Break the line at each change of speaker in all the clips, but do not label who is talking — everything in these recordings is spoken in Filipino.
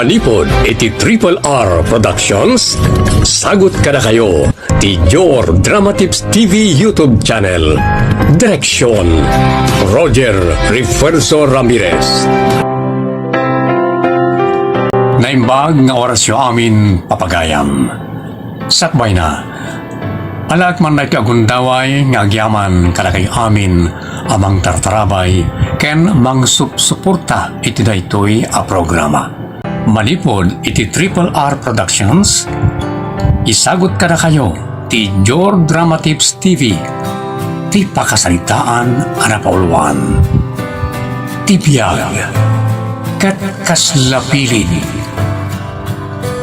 Manipod iti Triple R Productions. Sagot ka na kayo ti Your Drama Tips TV YouTube channel. Direksyon Roger Refuerzo Ramirez. Naimbag nga orasyo amin papagayam. Sakbay na. Alak man na kagundaway nga agyaman kalakay amin amang tartarabay ken mang suporta iti daytoy a programa. Manipod iti Triple R Productions. Isagot ka na kayo ti Your Drama Tips TV. Ti pakasalitaan anapauluan. Ti biyag kat kaslapilin.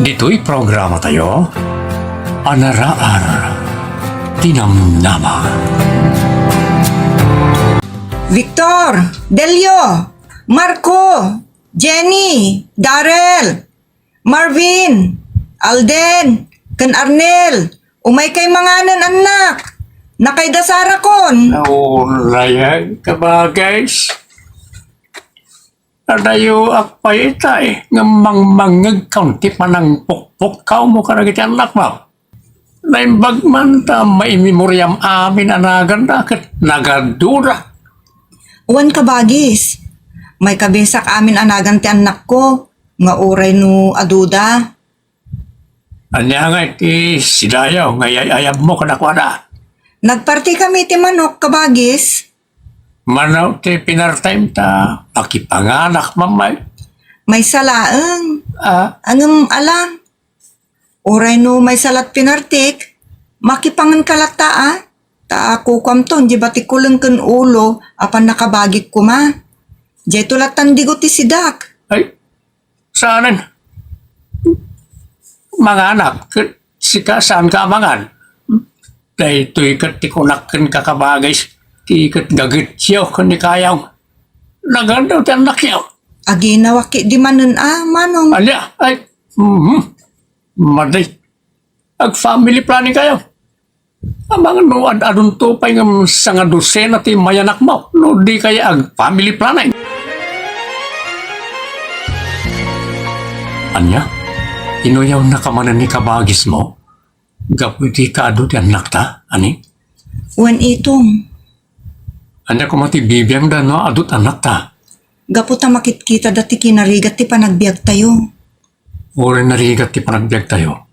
Dito'y programa tayo, Anaraar Tinamnama.
Victor, Delio, Marco, Jenny, Darrell, Marvin, Alden, ken Arnel, umay kay manganan anak, nakay dasara kon.
Naulaya ka ba guys? Adayo akpay itay, ngamang-mangag kaunti pa ng pukpukaw mo karagit anak mo. Naimbag man ta may memoryam amin anagan dakit nagadura.
Uwan ka bagis, may kabesak amin anagan ti anak ko, nga uray no aduda.
Anya nga iti sidayaw, ngayayayab mo kanakwada.
Nagparti kami ti manok kabagis.
Manaw ti pinartime ta, pakipanganak mamay.
May salaeng,
Ah,
angam alang. Uray no may salat pinartik, makipangan kalata ta ako kamton, di bati kulang ken ulo, apan nakabagik ko ma. Di tulatan di ko ti sidak.
ay, saanan? Mga anak, saan ka amangan? Dahil ito'y katikunakin kakabagay, tikat gagit siya kung ni kayaw. Nagandaw ti anak yaw.
Aginawaki di manon manong.
Alya, ay, maday. Ag family planning kayo. Amang no adun tupay ng sanga dosena ti mayanak mo. No di kaya ag family planning. Anya, inuyaw na kamanan ni kabagis mo. Gaputi ka ado ti anak ta, ani?
Wan itong,
Anya ko mati bibiyang da no adut anak ta.
gaputa makitkita dati kinarigat ti panagbiag tayo.
Uri narigat ti panagbiag tayo.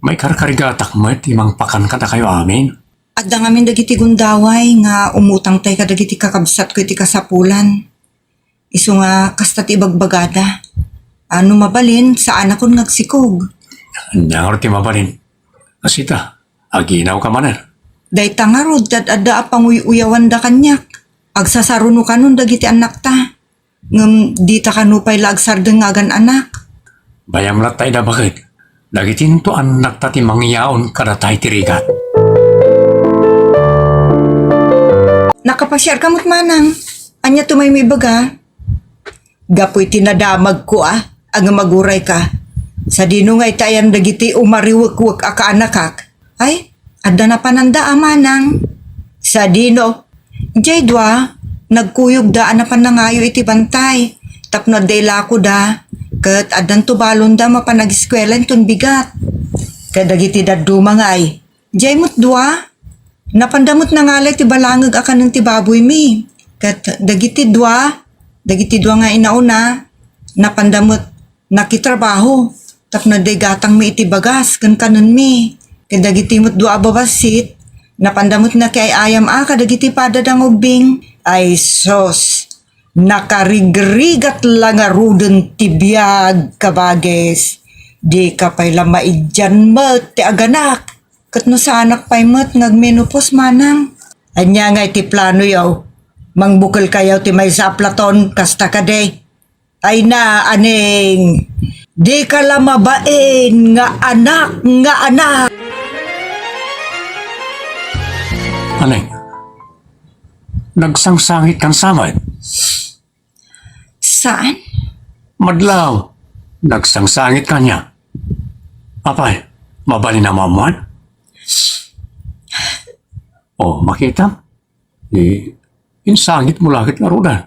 May karkarigatak mo ti mang pakan ka na kayo amin.
Adda ngamin dagiti gundaway nga umutang tay kadagiti kakabsat ko iti kasapulan. Isu nga kasta ti ibagbagada. Ano mabalin sa anak kon ngagsikog.
Anya ti mabalin. Asita, aginaw ka manan.
Day tangarod at adda apang uyawan da kanyak. Agsasaruno kanon dagiti anak ta. Ngem di ta kanupay lagsardeng agan anak.
Bayam latay da bakit? Dagitin to anak ta ti mangyaon kada tay tirigat.
Nakapasyar kamot manang. Anya tumay may baga. Gapoy tinadamag ko ang maguray ka. Sa dino nga itayan dagiti umariwak-wak aka anakak. Ay, adda na pananda manang. Sa dino, jay dwa, nagkuyog da anapan na ngayo iti bantay. Tapno day lako da. Kat adan tubalon da mapanag-eskwelan ton bigat. Kadagiti daduma nga ay. Jay mo't dwa, napandamot na ngalay ti balangag aka ng ti baboy mi. Kat dagiti dwa nga inauna, napandamot nakitrabaho. Tapno day gatang mi iti bagas kan kanon mi. Kat dagiti mo't dwa babasit, napandamot na kay ayam kadagiti padadang ubing. Ay sos, nakarigrigat lang aruden ti biyag kabages. Di ka pa'y lamaidyan mat ti aganak. Kat no sa anak pa'y mat ngagmenopos manang. Anya nga iti plano yaw. Mangbukal kayaw ti may sa Platon kasta ka day. Ay na aning, di ka lamabain nga anak.
Anay, nagsangsangit kan samay.
Saan?
Madlaw, nagsangsangit ka niya. Apay, mabali na mamuan? Oh, makita? Insangit mo lakit nga rudan.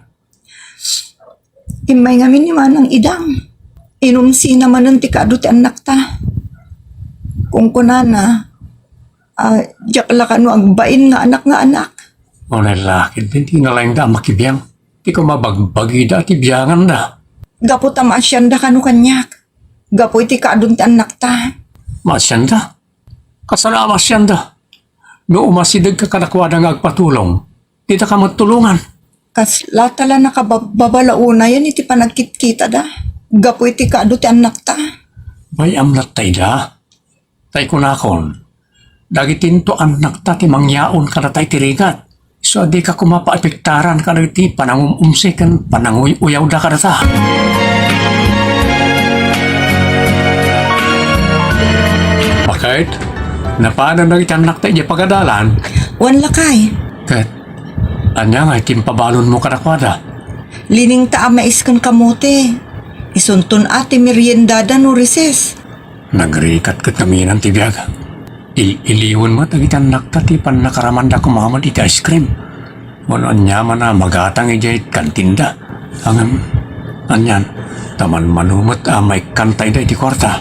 Imay ngamin ni manang idang. Inumsi naman ng tikado ti anak ta. Kung kunana, diyak la ka no agbain nga anak.
O nalakid, hindi na lang da makibiyang. Di ko mabagbagi da ti biyangan da.
Gapo ta maasyanda ka no kanyak. Gapo iti kaadon ti anak ta.
Masyanda. Kasala masyanda. No umasidag ka kanakwada nga agpatulong. Di ka magtulungan.
Kas latala nakababalauna yan iti panagkit-kita da. Gapo iti kaadon ti anak ta.
Bay amlat tay da. Tay kunakon. Dagitin to anak ta ti mangyaon ka na tay tirigat. So di ka kumapaepektaran ka na ti panangumumsikan pananguyaw da ka na ta. Bakit? Napaanan na itanak tayo di pagadalan?
Wan lakay.
Kat, anya nga itimpabalon mo kanakwada.
Lining ta amaiskan kamote. Isuntun ati meriendada no rises.
Nagrikat ka kami ng tibiyag. Iliwan mo tagitan nakta ti pan nakaramanda kumamad iti ice cream. Wano anya man na magatang ijay kantinda. Anyan, taman manumot may kantay da iti kwarta.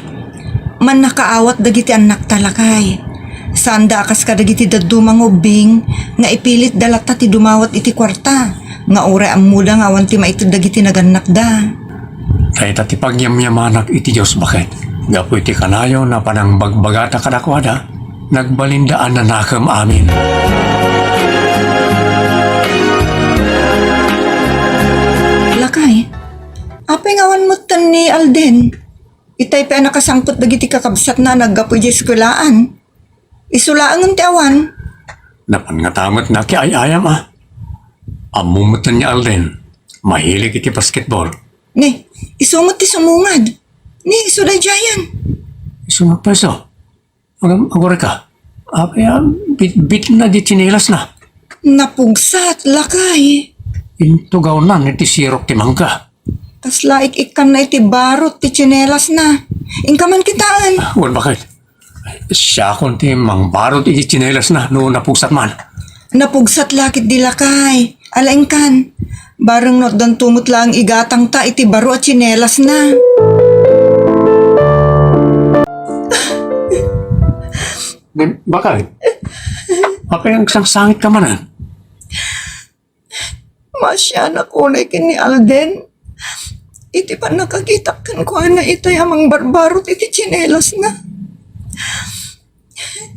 Man nakaawat dagiti anak talakay. Sanda akas ka dagiti dadumang ubing nga ipilit dalata ti dumawat iti kwarta. Nga ure ang muda nga awan ti maitid dagiti naganak da.
Kaya tati pagyamyamanak iti Diyos bakit? Gapo iti kanayo na panang bagbagata kadakwada. Nagbalindaan na nakam amin.
Lakay, apay ngawan mo tan ni Alden. Itay pa nakasangpot dagiti kakabsat na naggapoy di eskulaan. Isulaan ti awan.
Napan nga tamat na ki ayayam Amumutan niya Alden. Mahilig iti basketball.
Ni, isungot ti sumungad. Ni, isuday jayan.
Sunod pa iso. Agore ka. Bit na di chinelas na.
Napugsat, lakay.
Intugaw na iti sirok ti mangka.
Tas laik ikan na iti barot ti tsinelas na. Ingkaman kitaan.
Wal bakit? Siya kon ti mangbarot iti chinelas na no napusat man.
Napugsat lakit di lakay. Alaing kan. Barang not dan tumot lang igatang ta iti baro at tsinelas na.
Bakit? Apay ang sangsangit ka man
Masya na kunay kini Alden. Iti pa nakakita kan ko na itay amang barbarot iti tsinelas na.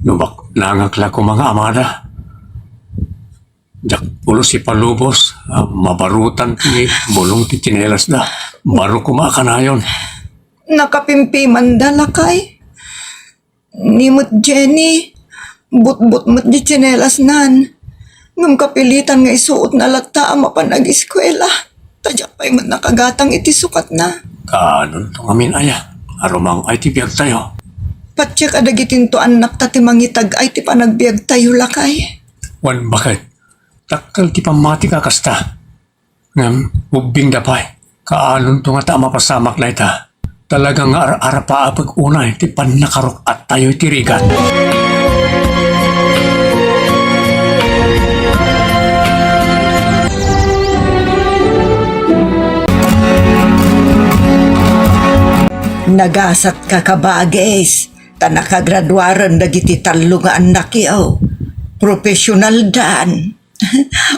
Nubak nangakla ko mga amada. Jak pulo si palubos. Mabarutan ti bulong ti chinelas na. Baro kumakanayon.
Nakapimpiman da lakay. Nimot Jenny. But-but mo't di tsinelas nan. Ngam kapilitan nga isuot na lata ang mapanag-eskwela. Tadyak pa'y mat nakagatang iti sukat na.
Kanon to ngamin aya. Arumang ay ti biyag tayo.
Patsyak adagitin to anak ta ti mangitag ay ti panagbiag tayo lakay.
Wan bakit? Takal ti pamati ka kasta. Ngam, ubing dapay. Kaanon to nga ta mapasamak na ita. Talagang nga ara-ara pa pag-unay ti panakarok at tayo ti rigat.
Nagasat ka kabages. Ta nakagraduaran dagiti talo nga anak yaw. Professional dan.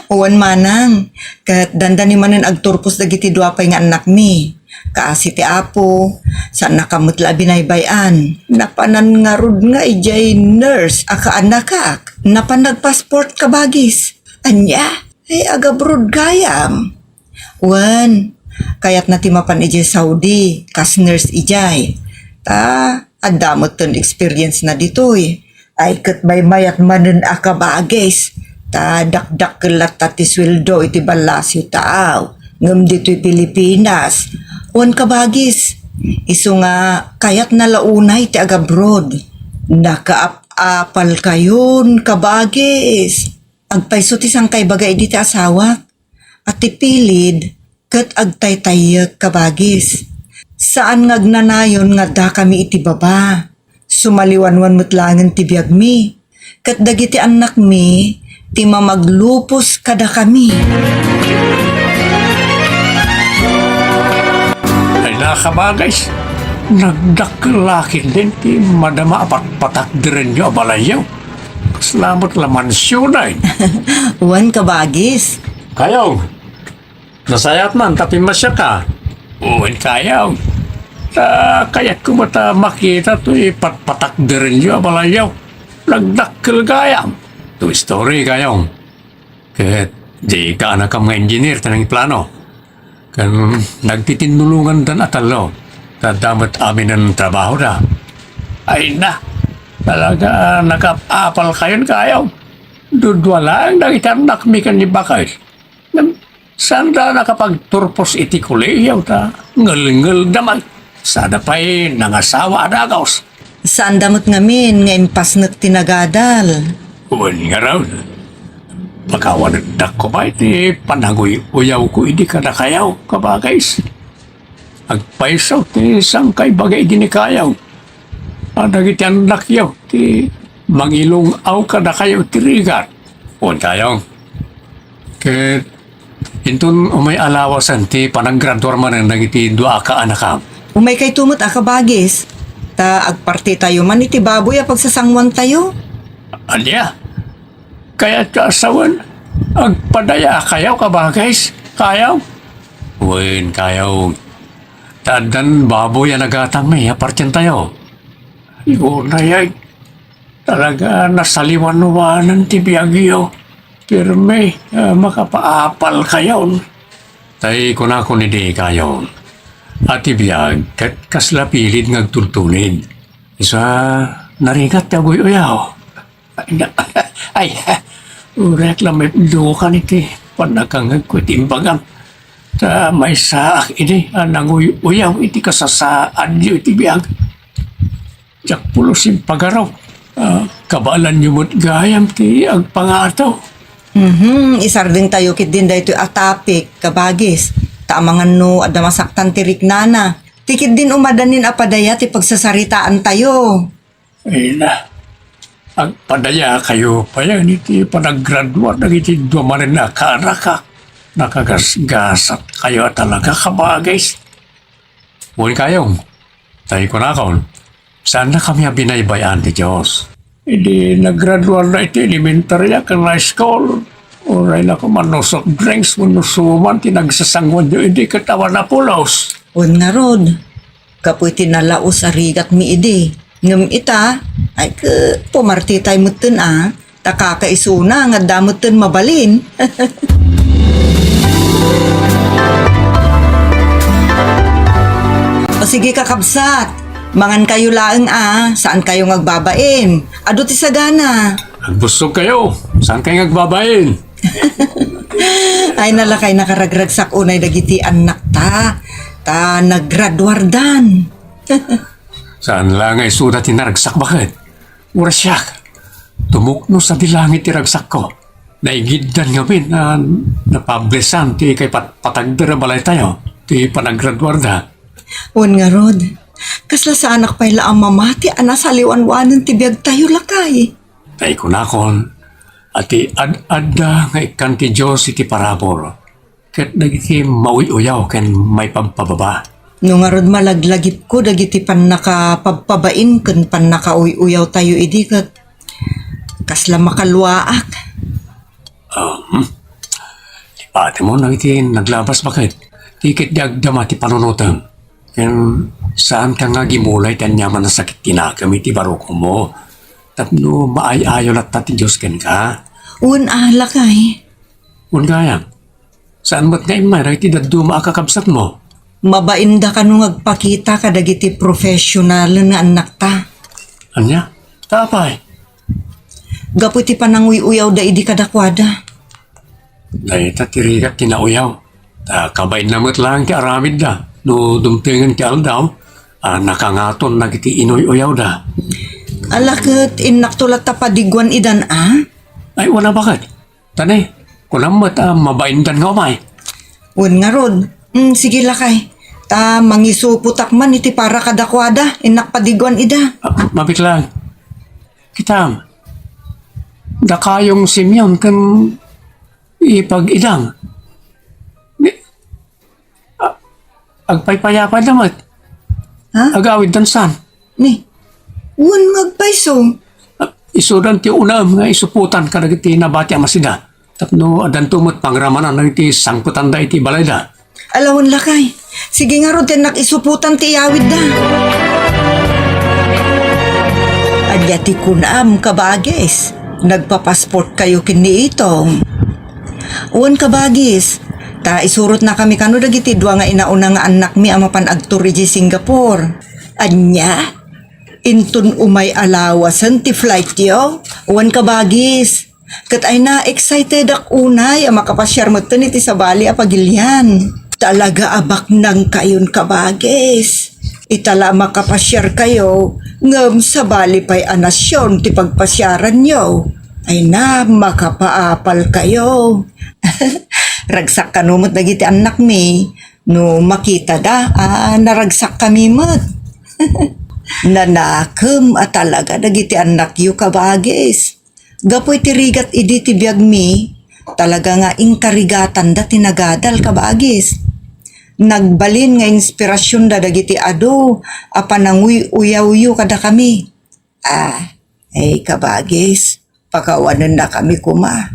Uwan manang. Kat dandani manen agturpos dagiti duapay nga anak mi. Kaasi ti apo. Saan nakamutla binaybayan. Napanan nga rod nga ijay nurse aka anakak. Napanagpasport kabagis. Anya. Ay agabrod gayam. Uwan. Kayat na timapan ijay Saudi. Kas nurse ijay. Ta. Adamot ton experience na ditoy. Ay kat may mayat manen akabagis. Ta dakdak kelat tati sweldo iti balasyo taaw. Ngam dito'y Pilipinas. Wan kabagis. Isu nga kayat na launay ti agabroad. Nakaapal kayon kabagis. Agpaiso ti sang kay bagay di ti asawa. At ti pilid kat agtaytayag kabagis. Saan ngagnanayon nga da kami iti baba. Sumaliwanwan mutlangan ti biyag mi. Kat dagiti anak mi, ti mamaglupos kada kami.
Ay na, kabagays. Nagdaklakin din ti madama apat patakdirin nyo abalayaw. Salamat laman siyo na eh.
Uwan ka bagis.
Kayaw, nasayat man tapi masya ka. Uwan kayaw. Kaya't ko mata makita to ipatpatakdirin nyo abalayaw. Nagdakil gayam. To story kayaw. Kahit di ka anak ka mga engineer tanang plano. Kan nagtitinulungan dan atalo. Tadamat amin ng trabaho na. Ay na, talaga nakapapal kayon kayaw. Dudwa lang nakitanak mi kan ni Bakay. Saan da nakapagturpos iti kuliyaw ta? Ngel-ngel naman. Sada pa'y nangasawa adagaws.
Saan damot ngamin nga impas na't tinagadal?
Uwan nga raw. Pagkawanagdak ko ba iti panagoy uyaw ko hindi ka na kayaw kabagays. Agpaisaw ti sangkay bagay dinikayaw. Adagiti anak yaw ti mangilong aw ka na kayaw ti rigat. Uwan kayaw. Ket intun umay alawasan ti panaggraduar man ang nagiti dua ka anakam.
Umay kay tumot bagis. Ta agparti tayo man iti baboy a pagsasangwan tayo.
Alya, kaya kasawan, agpadaya kayaw kabagays. Kayaw? Uwan kayaw. Tadan baboy ang nagatang may apartyan tayo. Yun na yan. Talaga nasaliwan-wanan ti biyagyo. Pero may makapaapal kayo. Tay kunako ni di kayo. At ibiyag kat kaslapilid ngagtultulid. Isa narigat tagoy uyaw. Ay, urek lang may lukan iti. Panakangag ko timbagan. Ta may saak ini anang uyaw iti kasasaan niyo iti biyag. Jak pulusin pagaraw. Kabalan niyo mo't gayam ti agpangataw.
Isarding tayo kit din dahito atapik, kabagis. Taamangan no ada masaktan tirik nana. Tikit din umadanin apadaya ti pagsasaritaan tayo.
Ay na. Agpadaya kayo pa yan iti panaggraduat ng iti dumanin na karakak. Nakagasgasat kayo talaga kabagays. Huwag kayong. Tayo ko na kaon. Saan na kami binaybayan ti Diyos? Hindi naggradual na iti elementary kan high school. Oray na ko manusok drinks, manusuman, tinagsasangwan nyo, hindi katawan na pulos.
Un nga rod. Kapoy tinalaos arigat mi idi. Ngam ita, ay pumarti tayo mutin Takakaisuna nga damutin mabalin. O sige kakabsat, mangan kayo laeng saan kayo ngagbabain? Ado ti sagana.
Nagbusog kayo, saan kayo nagbabayin?
Ay nalakay nakaragragsak unay dagiti anak ta. Ta naggraduardan.
Saan lang ay suda tinaragsak bakit? Urasyak, tumukno sa dilangit tiragsak ko. Naigiddan nga bin na napablisan ti kay patagdara balay tayo. Ti panaggraduarda.
Un nga rod, kasla sa anak pa'y laang mamati, anasaliwan-wanan ti biyag tayo lakay.
Tay ko na kon, ati ad-adda nga ikan ti Diyos iti parabor. Kat nagiti mauy-uyaw ken may pagpababa.
No nga rod malaglagip ko, dagiti pan nakapagpabain ken pan nakauy-uyaw tayo idi kat kasla makalwaak.
Ate mo nagiti naglabas bakit? Tikit diagdama ti panunutan. Ken saan ka nga gimulay tan yaman na sakit kinakami ti baroko mo. Tapno maay-ayo lat ti Diyos ken ka.
Un lakay.
Un gayang, saan ba't nga imay ti daduma akakabsat mo?
Mabainda ka nung agpakita ka dagiti professional nga anak ta.
Anya? Tapay.
Gapu ti pananguy-uyaw da idi kadakwada.
Dahil tatirigat tinauyaw. Kabain namot lang ti aramid da. No dumtingan ti aldaw, nakangaton nagiti inoy-uyaw da.
Alakit inaktulat ta padigwan idan
Ay wala bakit? Tanay, kunamat mabaindan nga umay.
Un nga rod. Sige lakay. Ta mangisuputak man iti para kadakwada inak padigwan ida.
Mabit lang. Kitam, da kayong simyon kan ipag-idang.
agpaypayapan naman.
Ha?
Agawid dansan.
Ni, wan magpaiso.
Isudan ti unam nga isuputan kadag iti nabati amasida. Tapno adantumot pangramanan ng iti sangputan da iti balayda.
Alawon lakay. Sige nga ron, tinak isuputan ti yawid da. Adyati kunam kabagis. Nagpapasport kayo kini itong. Uwan kabagis. Ta isurot na kami kano dagiti dua nga inauna nga anak mi amapan agturi di Singapore. Anya? Intun umay alawasan ti flight yo. Uwan kabagis. Kat ay na excited ak unay ang makapasyar mo iti sa bali apagilyan. Talaga abak nang kayon kabagis. Itala makapasyar kayo ngam sa bali pa'y anasyon ti pagpasyaran nyo. Ay na makapaapal kayo. Ragsak kanumot dagiti anak mi. No makita da, naragsak kami mat. Nanakem at talaga dagiti anak yu kabagis. Gapoy tirigat idi ti biyag mi, talaga nga inkarigatan da tinagadal kabagis. Nagbalin nga inspirasyon da dagiti ado, apananguy uyaw yu kada kami. Ay kabagis, pakawanan na kami kuma.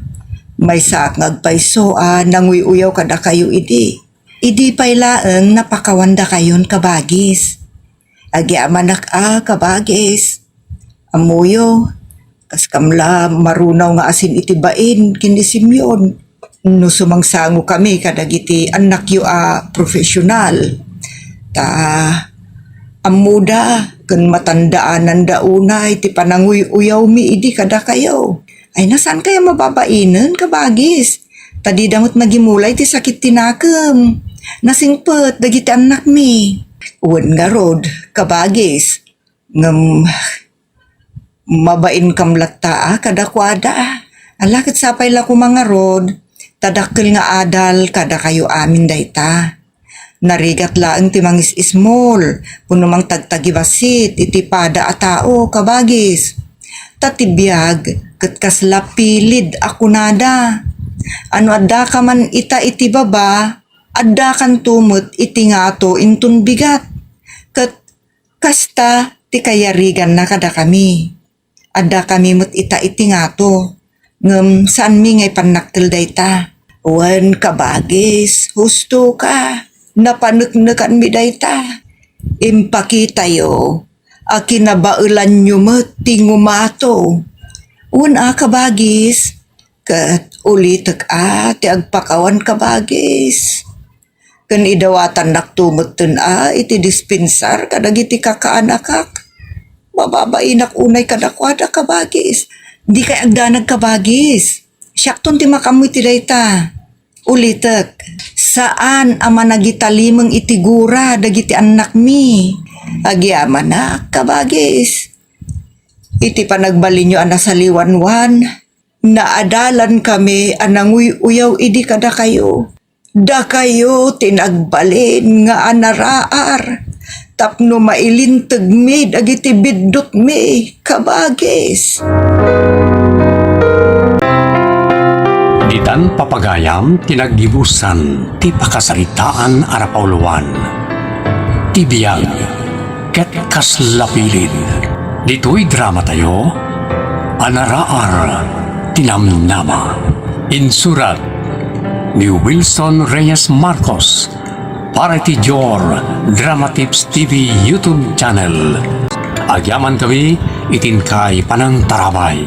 May saak ngagpaiso, nanguy uyaw kada kayo idi. Idi pa'y laeng napakawanda kayon kabagis. Agyamanak kabagis. Amuyo, kas kamla marunaw nga asin itibain kini Simeon. No sumangsango kami kadagiti anak yu profesional. Ta amuda ken matandaanan da unay ti pananguy uyaw mi idi kada kayo. Ay nasan kaya mababainan kabagis? Tadi damot magimulay ti sakit tinakem. Nasingpet dagiti anak mi. Uwan nga rod, kabagis, ngam mabain kam latta kada kwada. Alakit sapay la ko mga rod, tadakkel nga adal kada kayo amin dayta. Narigat laeng ti mangis ismol, puno mang tagtagibasit, iti pada a tao, kabagis. Tatibiyag, ket kasla pilid ako nada. Ano adda ka man ita iti baba, adda kan tumot iti ngato intun bigat. Ket kasta ti kayarigan na kada kami. Adda kami mut ita iti ngato. Ngem saan mi ngay panaktel dayta. Wan kabagis, husto ka. Napaneknekan mi dayta. Impakita yo. Akinabaulan nyo met ti ngumato. Wan kabagis. Ket ulitek ti agpakawan kabagis. Ken idawatan naktumot ten iti dispensar kadagiti kakaanakak. Mababainak unay kadakwada kabagis. Di kay agdanag kabagis. Syakton ti makamoy ti dayta. Ulitek, saan ama nagitalimeng itigura dagiti anak mi? Agyaman na kabagis. Iti panagbalin nyo anasaliwanwan. Naadalan kami ananguy uyaw idi kada kayo. Da kayo tinagbalin nga anaraar. Tapno mailintag mi dagiti biddot mi kabagis.
Ditan papagayam tinagdibusan ti pakasaritaan arapauluan. Tibiyag ket kaslapilin. Dito'y drama tayo, anaraar tinamnama. Insurat ni Wilson Reyes Marcos para ti Jor Drama Tips TV YouTube channel. Agyaman kami itin kay panang tarabay.